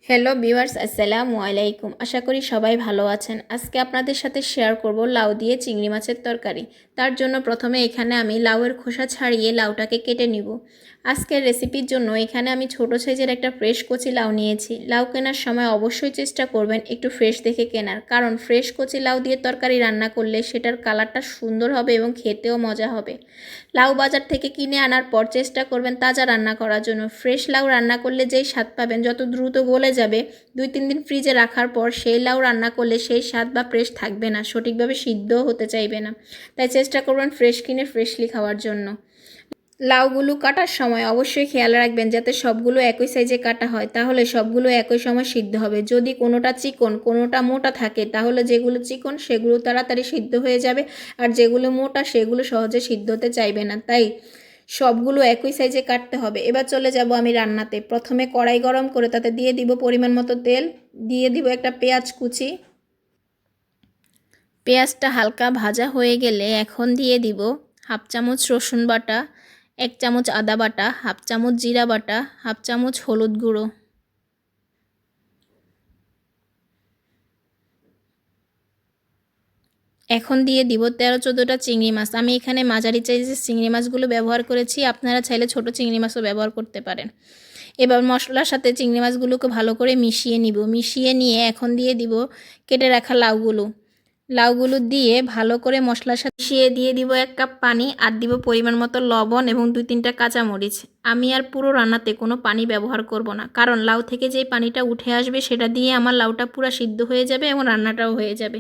Hello viewers, আসসালামু আলাইকুম। আশা করি সবাই ভালো আছেন। আজকে আপনাদের সাথে শেয়ার করব লাউ দিয়ে চিংড়ি মাছের তরকারি। তার জন্য প্রথমে এখানে আমি লাউয়ের খোসা ছাড়িয়ে লাউটাকে কেটে নিব। আজকের রেসিপির জন্য এখানে আমি ছোট সাইজের একটা ফ্রেশ কচি লাউ নিয়েছি। লাউ কেনার সময় অবশ্যই চেষ্টা করবেন একটু ফ্রেশ দেখে কেনার, কারণ ফ্রেশ কচি লাউ দিয়ে তরকারি রান্না করলে সেটার কালারটা সুন্দর হবে এবং খেতেও মজা হবে। লাউ বাজার থেকে কিনে আনার পর চেষ্টা করবেন তাজা রান্না করার জন্য। ফ্রেশ লাউ রান্না করলে যেই স্বাদ পাবেন, যত দ্রুত গলে যাবে, 2-3 দিন ফ্রিজে রাখার পর সেই লাউ রান্না করলে সেই স্বাদ বা ফ্রেশ থাকবে না, সঠিকভাবে সিদ্ধও হতে চাইবে না। তাই চেষ্টা করবেন ফ্রেশ কিনে ফ্রেশলি খাওয়ার জন্য। লাউগুলো কাটার সময় অবশ্যই খেয়াল রাখবেন যাতে সবগুলো একই সাইজে কাটা হয়, তাহলে সবগুলো একই সময় সিদ্ধ হবে। যদি কোনোটা চিকন কোনোটা মোটা থাকে তাহলে যেগুলো চিকন সেগুলো তাড়াতাড়ি সিদ্ধ হয়ে যাবে, আর যেগুলো মোটা সেগুলো সহজে সিদ্ধ হতে চাইবে না। তাই সবগুলো একই সাইজে কাটতে হবে। এবার চলে যাব আমি রান্নাতে। প্রথমে কড়াই গরম করে তাতে দিয়ে দিব পরিমাণ মতো তেল, দিয়ে দিব একটা পেঁয়াজ কুচি। পেঁয়াজটা হালকা ভাজা হয়ে গেলে এখন দিয়ে দিব হাফ চামচ রসুন বাটা, 1 চামচ আদা বাটা, হাফ চামচ জিরা বাটা, হাফ চামচ হলুদ গুঁড়ো। এখন দিয়ে দিব 13-14টা চিংড়ি মাছ। আমি এখানে মাঝারি সাইজের চিংড়ি মাছগুলো ব্যবহার করেছি, আপনারা চাইলে ছোট চিংড়ি মাছও ব্যবহার করতে পারেন। এবার মশলার সাথে চিংড়ি মাছগুলোকে ভালো করে মিশিয়ে নিব। মিশিয়ে নিয়ে এখন দিয়ে দিব কেটে রাখা লাউগুলো দিয়ে ভালো করে মশলার সাথে মিশিয়ে দিয়ে দিব 1 কাপ পানি, আর দিব পরিমাণ মতো লবণ এবং 2-3টা কাঁচামরিচ। আমি আর পুরো রান্নাতে কোনো পানি ব্যবহার করব না, কারণ লাউ থেকে যেই পানিটা উঠে আসবে সেটা দিয়ে আমার লাউটা পুরো সিদ্ধ হয়ে যাবে এবং রান্নাটাও হয়ে যাবে।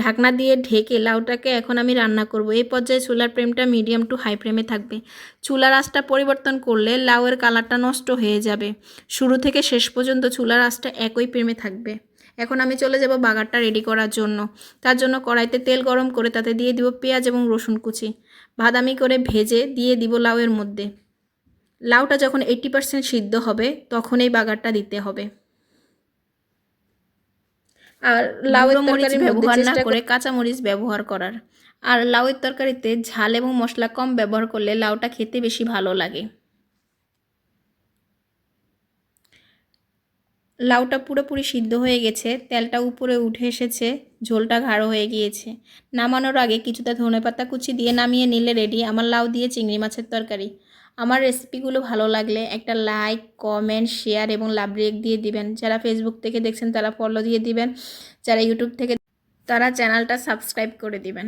ঢাকনা দিয়ে ঢেকে লাউটাকে এখন আমি রান্না করব। এই পর্যায়ে চুলার ফ্লেমটা মিডিয়াম টু হাই ফ্লেমে থাকবে। চুলার আঁচটা পরিবর্তন করলে লাউয়ের কালারটা নষ্ট হয়ে যাবে। শুরু থেকে শেষ পর্যন্ত চুলার আঁচটা একই ফ্লেমে থাকবে। এখন আমি চলে যাব বাগারটা রেডি করার জন্য। তার জন্য কড়াইতে তেল গরম করে তাতে দিয়ে দিব পেঁয়াজ এবং রসুন কুচি। বাদামি করে ভেজে দিয়ে দিব লাউয়ের মধ্যে। লাউটা যখন 80% সিদ্ধ হবে তখন এই বাগারটা দিতে হবে। আর লাউয়ের তরকারি ব্যবহার না করে কাঁচামরিচ ব্যবহার করার। আর লাউয়ের তরকারিতে ঝাল এবং মশলা কম ব্যবহার করলে লাউটা খেতে বেশি ভালো লাগে। লাউটা পুরোপুরি সিদ্ধ হয়ে গেছে, তেলটা উপরে উঠে এসেছে, ঝোলটা গাঢ় হয়ে গিয়েছে। নামানোর আগে কিছুটা ধনেপাতা কুচি দিয়ে নামিয়ে নিলে রেডি আমার লাউ দিয়ে চিংড়ি মাছের তরকারি। আমার রেসিপিগুলো ভালো লাগলে একটা লাইক, কমেন্ট, শেয়ার এবং লাভ রেক দিয়ে দিবেন। যারা ফেসবুক থেকে দেখছেন তারা ফলো দিয়ে দিবেন, যারা ইউটিউব থেকে তারা চ্যানেলটা সাবস্ক্রাইব করে দিবেন।